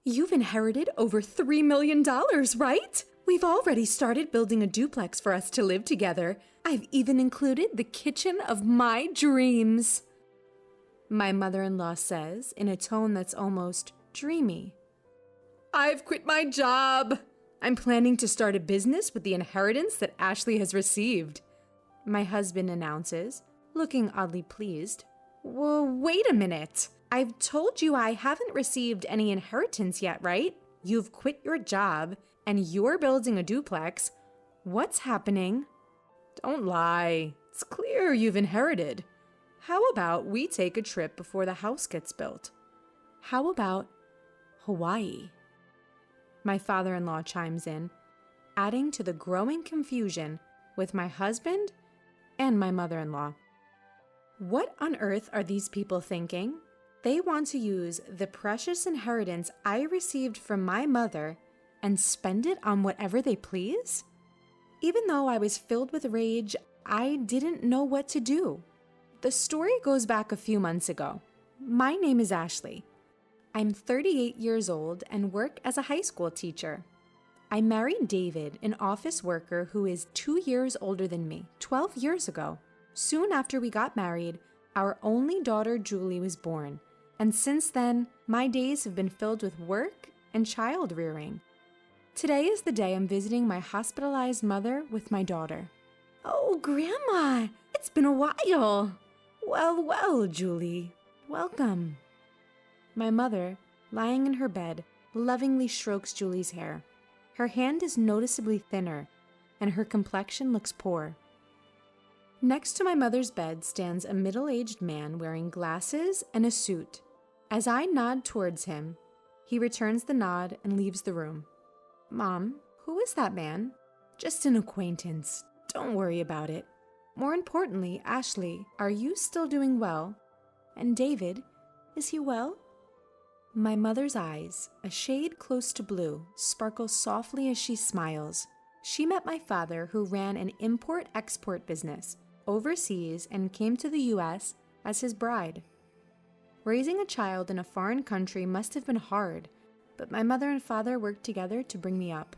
You've inherited over $3 million, right? We've already started building a duplex for us to live together. I've even included the kitchen of my dreams. My mother-in-law says in a tone that's almost dreamy. I've quit my job. I'm planning to start a business with the inheritance that Ashley has received. My husband announces, looking oddly pleased. Well, wait a minute. I've told you I haven't received any inheritance yet, right? You've quit your job and you're building a duplex. What's happening? Don't lie. It's clear you've inherited. How about we take a trip before the house gets built? How about Hawaii? My father-in-law chimes in, adding to the growing confusion with my husband and my mother-in-law. What on earth are these people thinking? They want to use the precious inheritance I received from my mother and spend it on whatever they please? Even though I was filled with rage, I didn't know what to do. The story goes back a few months ago. My name is Ashley. I'm 38 years old and work as a high school teacher. I married David, an office worker who is 2 years older than me, 12 years ago. Soon after we got married, our only daughter Julie was born, and since then, my days have been filled with work and child rearing. Today is the day I'm visiting my hospitalized mother with my daughter. Oh, Grandma, it's been a while. Well, Julie, welcome. My mother, lying in her bed, lovingly strokes Julie's hair. Her hand is noticeably thinner, and her complexion looks poor. Next to my mother's bed stands a middle-aged man wearing glasses and a suit. As I nod towards him, he returns the nod and leaves the room. Mom, who is that man? Just an acquaintance. Don't worry about it. More importantly, Ashley, are you still doing well? And David, is he well? My mother's eyes, a shade close to blue, sparkle softly as she smiles. She met my father, who ran an import-export business overseas and came to the U.S. as his bride. Raising a child in a foreign country must have been hard, but my mother and father worked together to bring me up.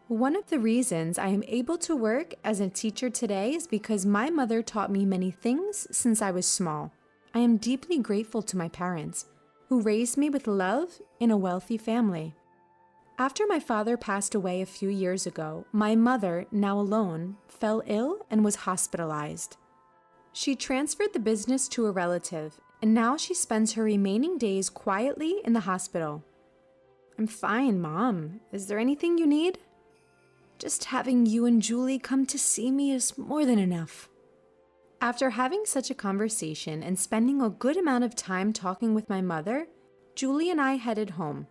One of the reasons I am able to work as a teacher today is because my mother taught me many things since I was small. I am deeply grateful to my parents, who raised me with love in a wealthy family. After my father passed away a few years ago, my mother, now alone, fell ill and was hospitalized. She transferred the business to a relative, and now she spends her remaining days quietly in the hospital. I'm fine, Mom. Is there anything you need? Just having you and Julie come to see me is more than enough. After having such a conversation and spending a good amount of time talking with my mother, Julie and I headed home.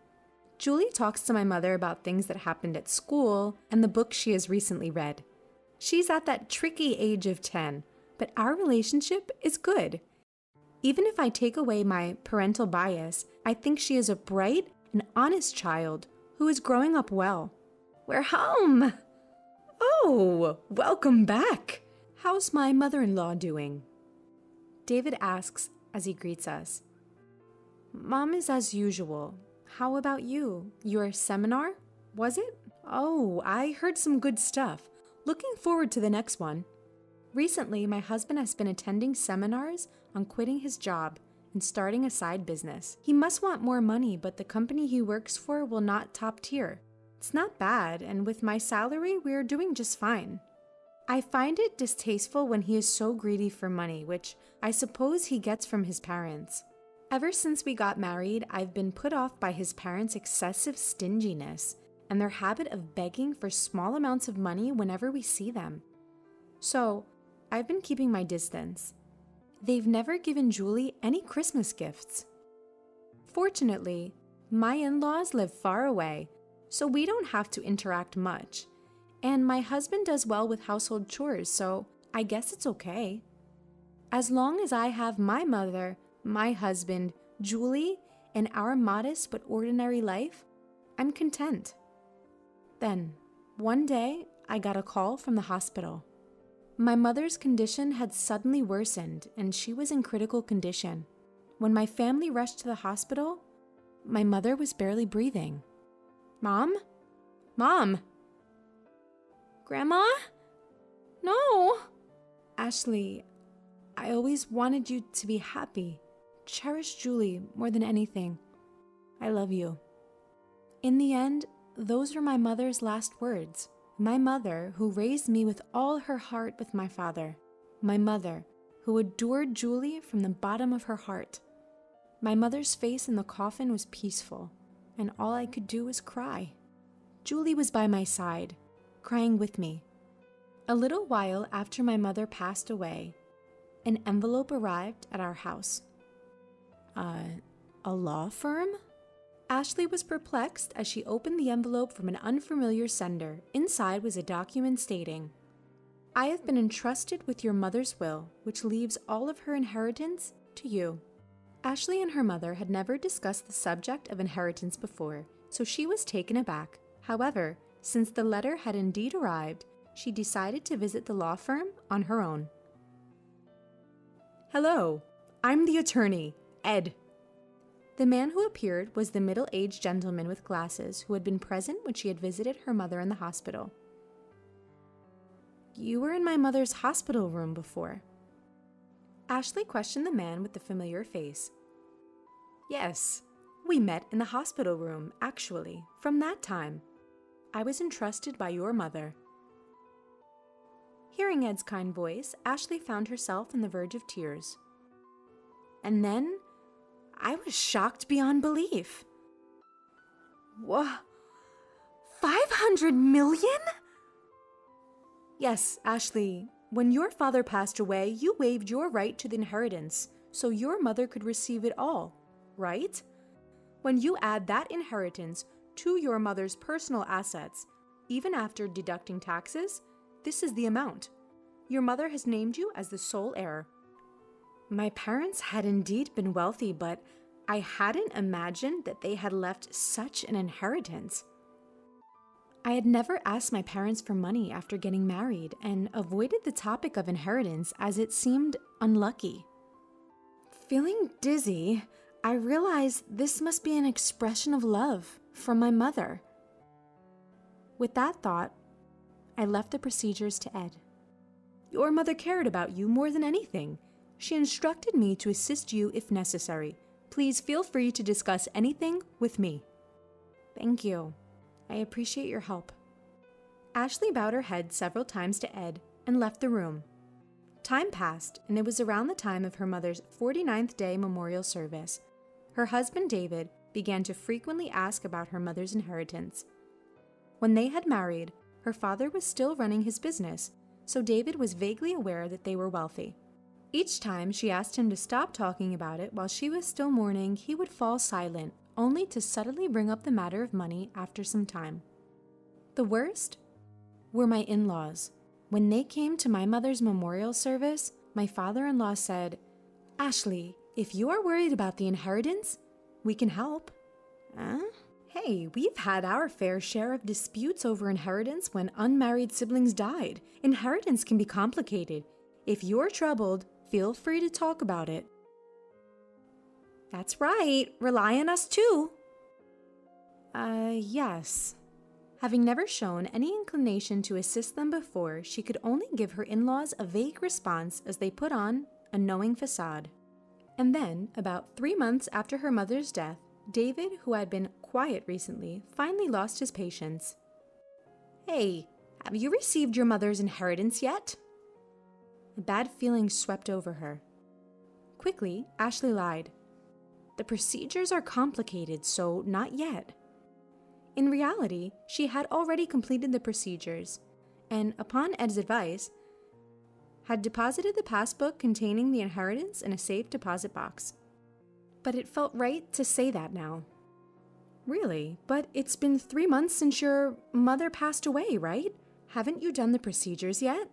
Julie talks to my mother about things that happened at school and the book she has recently read. She's at that tricky age of 10, but our relationship is good. Even if I take away my parental bias, I think she is a bright and honest child who is growing up well. We're home! Oh, welcome back! How's my mother-in-law doing? David asks as he greets us. Mom is as usual. How about you? Your seminar? Was it? Oh, I heard some good stuff. Looking forward to the next one. Recently, my husband has been attending seminars on quitting his job and starting a side business. He must want more money, but the company he works for will not top tier. It's not bad, and with my salary, we're doing just fine. I find it distasteful when he is so greedy for money, which I suppose he gets from his parents. Ever since we got married, I've been put off by his parents' excessive stinginess and their habit of begging for small amounts of money whenever we see them. So, I've been keeping my distance. They've never given Julie any Christmas gifts. Fortunately, my in-laws live far away, so we don't have to interact much. And my husband does well with household chores, so I guess it's okay. As long as I have my mother, my husband, Julie, and our modest but ordinary life, I'm content. Then, one day, I got a call from the hospital. My mother's condition had suddenly worsened, and she was in critical condition. When my family rushed to the hospital, my mother was barely breathing. Mom? Mom? Grandma? No! Ashley, I always wanted you to be happy. Cherish Julie more than anything. I love you. In the end, those were my mother's last words. My mother, who raised me with all her heart with my father. My mother, who adored Julie from the bottom of her heart. My mother's face in the coffin was peaceful, and all I could do was cry. Julie was by my side, crying with me. A little while after my mother passed away, an envelope arrived at our house. A law firm? Ashley was perplexed as she opened the envelope from an unfamiliar sender. Inside was a document stating, I have been entrusted with your mother's will, which leaves all of her inheritance to you. Ashley and her mother had never discussed the subject of inheritance before, so she was taken aback. However, since the letter had indeed arrived, she decided to visit the law firm on her own. Hello, I'm the attorney, Ed. The man who appeared was the middle-aged gentleman with glasses who had been present when she had visited her mother in the hospital. You were in my mother's hospital room before. Ashley questioned the man with the familiar face. Yes, we met in the hospital room, actually, from that time. I was entrusted by your mother. Hearing Ed's kind voice, Ashley found herself on the verge of tears. And then, I was shocked beyond belief. Whoa, 500 million? Yes, Ashley, when your father passed away, you waived your right to the inheritance, so your mother could receive it all, right? When you add that inheritance to your mother's personal assets, even after deducting taxes, this is the amount. Your mother has named you as the sole heir. My parents had indeed been wealthy, but I hadn't imagined that they had left such an inheritance. I had never asked my parents for money after getting married and avoided the topic of inheritance as it seemed unlucky. Feeling dizzy, I realized this must be an expression of love from my mother. With that thought, I left the procedures to Ed. Your mother cared about you more than anything. She instructed me to assist you if necessary. Please feel free to discuss anything with me. Thank you. I appreciate your help. Ashley bowed her head several times to Ed and left the room. Time passed, and it was around the time of her mother's 49th day memorial service. Her husband, David, began to frequently ask about her mother's inheritance. When they had married, her father was still running his business, so David was vaguely aware that they were wealthy. Each time she asked him to stop talking about it while she was still mourning, he would fall silent, only to suddenly bring up the matter of money after some time. The worst were my in-laws. When they came to my mother's memorial service, my father-in-law said, Ashley, if you are worried about the inheritance, we can help. Hey, we've had our fair share of disputes over inheritance when unmarried siblings died. Inheritance can be complicated. If you're troubled, feel free to talk about it. That's right. Rely on us too. Yes. Having never shown any inclination to assist them before, she could only give her in-laws a vague response as they put on a knowing facade. And then, about 3 months after her mother's death, David, who had been quiet recently, finally lost his patience. Hey, have you received your mother's inheritance yet? A bad feeling swept over her. Quickly, Ashley lied. The procedures are complicated, so not yet. In reality, she had already completed the procedures, and upon Ed's advice, had deposited the passbook containing the inheritance in a safe deposit box. But it felt right to say that now. Really? But it's been 3 months since your mother passed away, right? Haven't you done the procedures yet?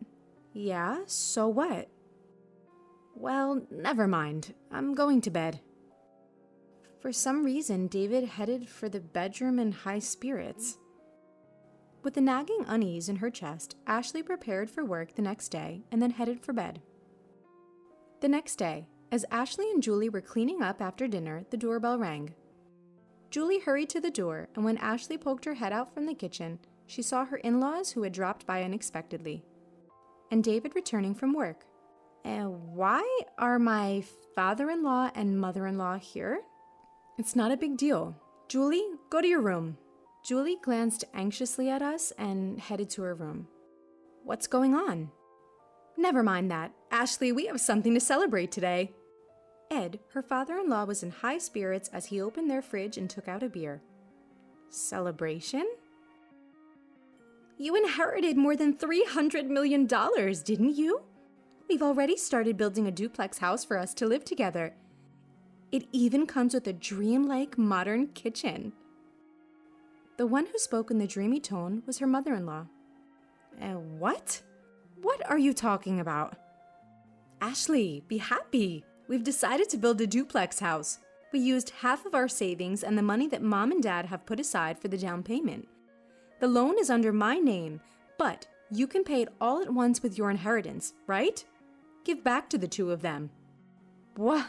Yeah, so what? Well, never mind. I'm going to bed. For some reason, David headed for the bedroom in high spirits. With the nagging unease in her chest, Ashley prepared for work the next day and then headed for bed. The next day, as Ashley and Julie were cleaning up after dinner, the doorbell rang. Julie hurried to the door, and when Ashley poked her head out from the kitchen, she saw her in-laws who had dropped by unexpectedly, and David returning from work. Why are my father-in-law and mother-in-law here? It's not a big deal. Julie, go to your room. Julie glanced anxiously at us and headed to her room. What's going on? Never mind that. Ashley, we have something to celebrate today. Ed, her father-in-law, was in high spirits as he opened their fridge and took out a beer. Celebration? You inherited more than $300 million, didn't you? We've already started building a duplex house for us to live together. It even comes with a dreamlike modern kitchen. The one who spoke in the dreamy tone was her mother-in-law. What? What are you talking about? Ashley, be happy. We've decided to build a duplex house. We used half of our savings and the money that Mom and Dad have put aside for the down payment. The loan is under my name, but you can pay it all at once with your inheritance, right? Give back to the two of them. What?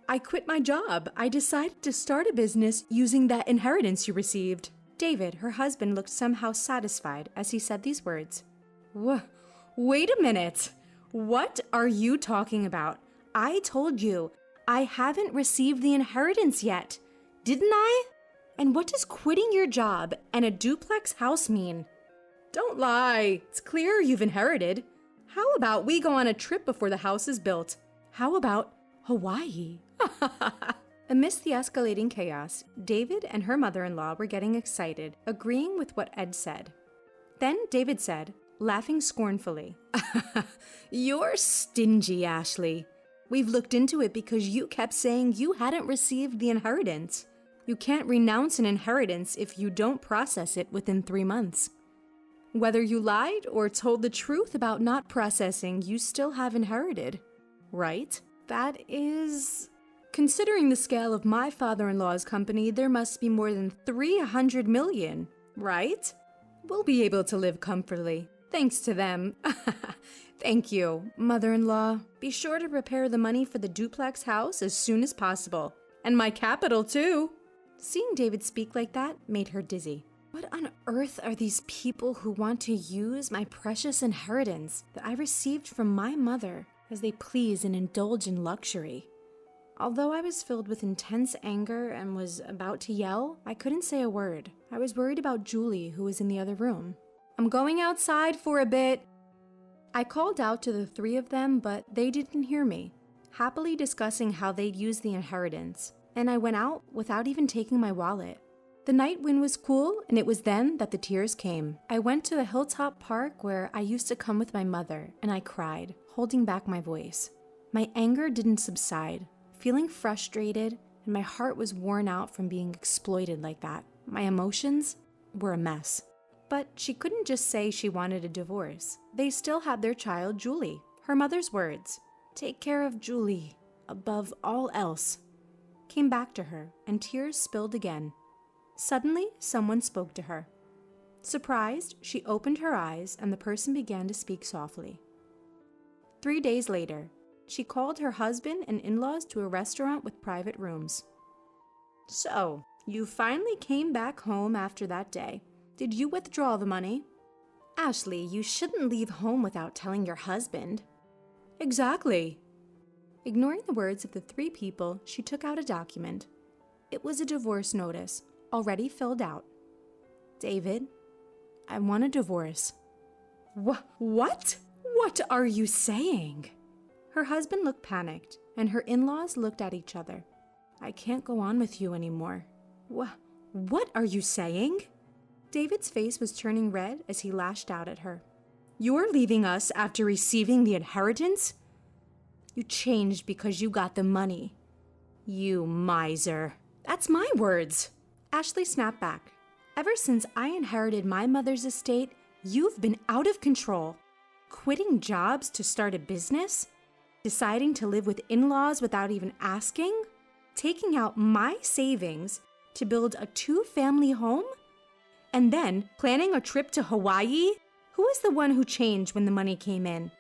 I quit my job. I decided to start a business using that inheritance you received. David, her husband, looked somehow satisfied as he said these words. Wait a minute. What are you talking about? I told you, I haven't received the inheritance yet. Didn't I? And what does quitting your job and a duplex house mean? Don't lie. It's clear you've inherited. How about we go on a trip before the house is built? How about Hawaii? Amidst the escalating chaos, David and her mother-in-law were getting excited, agreeing with what Ed said. Then David said, laughing scornfully, You're stingy, Ashley. We've looked into it because you kept saying you hadn't received the inheritance. You can't renounce an inheritance if you don't process it within 3 months. Whether you lied or told the truth about not processing, you still have inherited, right? That is... Considering the scale of my father-in-law's company, there must be more than 300 million, right? We'll be able to live comfortably, thanks to them. Thank you, mother-in-law. Be sure to prepare the money for the duplex house as soon as possible. And my capital, too. Seeing David speak like that made her dizzy. What on earth are these people who want to use my precious inheritance that I received from my mother as they please and indulge in luxury? Although I was filled with intense anger and was about to yell, I couldn't say a word. I was worried about Julie, who was in the other room. I'm going outside for a bit. I called out to the three of them, but they didn't hear me, happily discussing how they'd use the inheritance, and I went out without even taking my wallet. The night wind was cool, and it was then that the tears came. I went to the hilltop park where I used to come with my mother, and I cried, holding back my voice. My anger didn't subside, feeling frustrated, and my heart was worn out from being exploited like that. My emotions were a mess. But she couldn't just say she wanted a divorce. They still had their child, Julie. Her mother's words, "Take care of Julie, above all else," came back to her, and tears spilled again. Suddenly, someone spoke to her. Surprised, she opened her eyes, and the person began to speak softly. 3 days later, she called her husband and in-laws to a restaurant with private rooms. So, you finally came back home after that day. Did you withdraw the money? Ashley, you shouldn't leave home without telling your husband. Exactly. Ignoring the words of the three people, she took out a document. It was a divorce notice, already filled out. David, I want a divorce. What? What are you saying? Her husband looked panicked, and her in-laws looked at each other. I can't go on with you anymore. What are you saying? David's face was turning red as he lashed out at her. You're leaving us after receiving the inheritance? You changed because you got the money. You miser. That's my words. Ashley snapped back. Ever since I inherited my mother's estate, you've been out of control. Quitting jobs to start a business? Deciding to live with in-laws without even asking? Taking out my savings to build a 2-family home? And then planning a trip to Hawaii? Who was the one who changed when the money came in?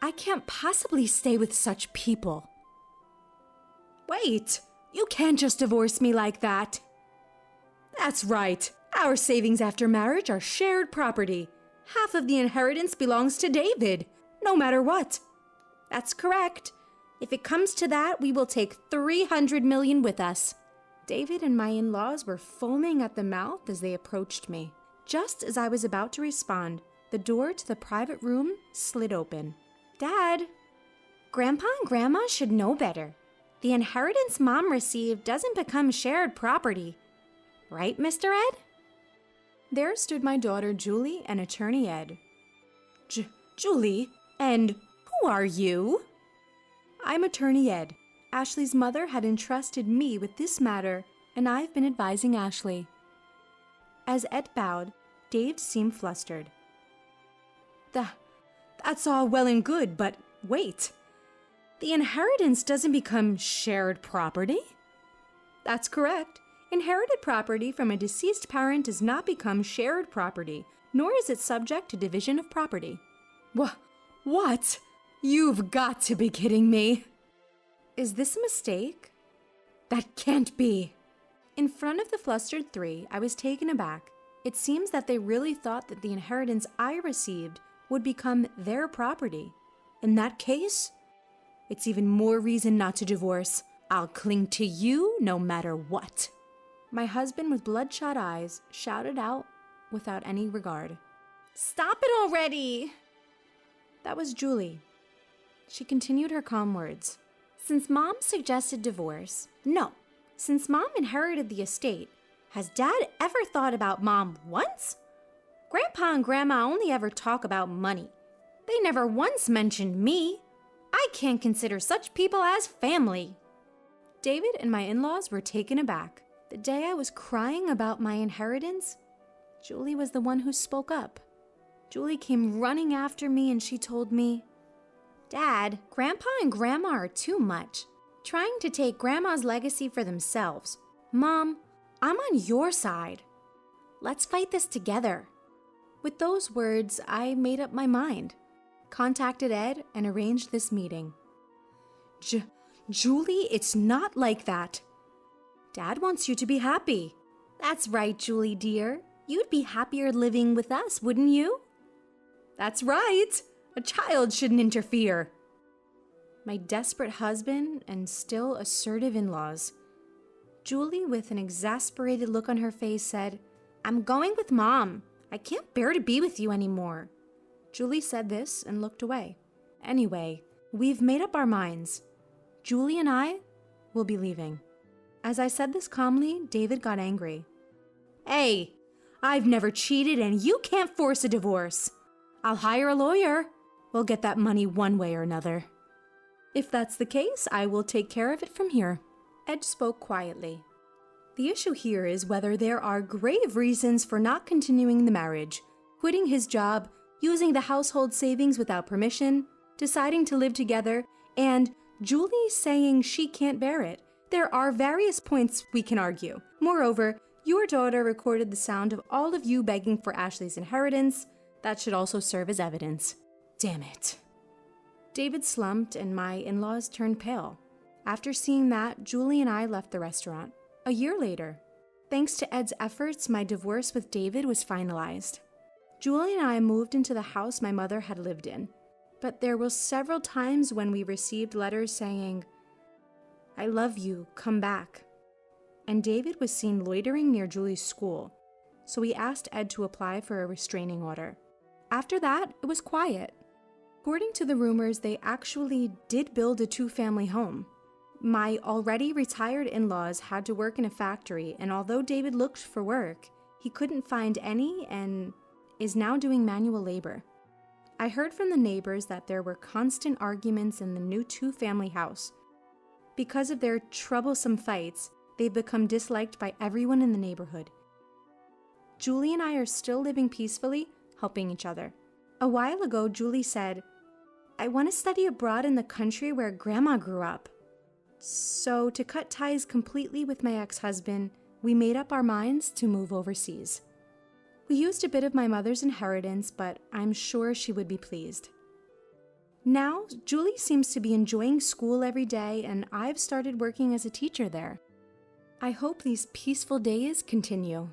I can't possibly stay with such people. Wait, You can't just divorce me like that. That's right. Our savings after marriage are shared property. Half of the inheritance belongs to David, no matter what. That's correct. If it comes to that, we will take $300 million with us. David and my in-laws were foaming at the mouth as they approached me. Just as I was about to respond, the door to the private room slid open. Dad, Grandpa and Grandma should know better. The inheritance Mom received doesn't become shared property. Right, Mr. Ed? There stood my daughter Julie and Attorney Ed. Julie? And who are you? I'm Attorney Ed. Ashley's mother had entrusted me with this matter, and I've been advising Ashley. As Ed bowed, Dave seemed flustered. That's all well and good, but wait. The inheritance doesn't become shared property? That's correct. Inherited property from a deceased parent does not become shared property, nor is it subject to division of property. What? You've got to be kidding me. Is this a mistake? That can't be. In front of the flustered three, I was taken aback. It seems that they really thought that the inheritance I received would become their property. In that case, it's even more reason not to divorce. I'll cling to you no matter what. My husband with bloodshot eyes shouted out without any regard. Stop it already! That was Julie. She continued her calm words. Since Mom suggested divorce, no. Since Mom inherited the estate, has Dad ever thought about Mom once? Grandpa and Grandma only ever talk about money. They never once mentioned me. I can't consider such people as family. David and my in-laws were taken aback. The day I was crying about my inheritance, Julie was the one who spoke up. Julie came running after me and she told me, Dad, Grandpa and Grandma are too much, trying to take Grandma's legacy for themselves. Mom, I'm on your side. Let's fight this together. With those words, I made up my mind, contacted Ed, and arranged this meeting. Julie, it's not like that. Dad wants you to be happy. That's right, Julie dear. You'd be happier living with us, wouldn't you? That's right. A child shouldn't interfere. My desperate husband and still assertive in-laws. Julie, with an exasperated look on her face, said, I'm going with Mom. I can't bear to be with you anymore. Julie said this and looked away. Anyway, we've made up our minds. Julie and I will be leaving. As I said this calmly, David got angry. Hey, I've never cheated and you can't force a divorce. I'll hire a lawyer. We'll get that money one way or another. If that's the case, I will take care of it from here. Ed spoke quietly. The issue here is whether there are grave reasons for not continuing the marriage, quitting his job, using the household savings without permission, deciding to live together, and Julie saying she can't bear it. There are various points we can argue. Moreover, your daughter recorded the sound of all of you begging for Ashley's inheritance. That should also serve as evidence. Damn it. David slumped and my in-laws turned pale. After seeing that, Julie and I left the restaurant. A year later, thanks to Ed's efforts, my divorce with David was finalized. Julie and I moved into the house my mother had lived in, but there were several times when we received letters saying, I love you, come back. And David was seen loitering near Julie's school, so we asked Ed to apply for a restraining order. After that, it was quiet. According to the rumors, they actually did build a two-family home. My already retired in-laws had to work in a factory, and although David looked for work, he couldn't find any and is now doing manual labor. I heard from the neighbors that there were constant arguments in the new two-family house. Because of their troublesome fights, they've become disliked by everyone in the neighborhood. Julie and I are still living peacefully, helping each other. A while ago, Julie said, I want to study abroad in the country where Grandma grew up. So, to cut ties completely with my ex-husband, we made up our minds to move overseas. We used a bit of my mother's inheritance, but I'm sure she would be pleased. Now, Julie seems to be enjoying school every day, and I've started working as a teacher there. I hope these peaceful days continue.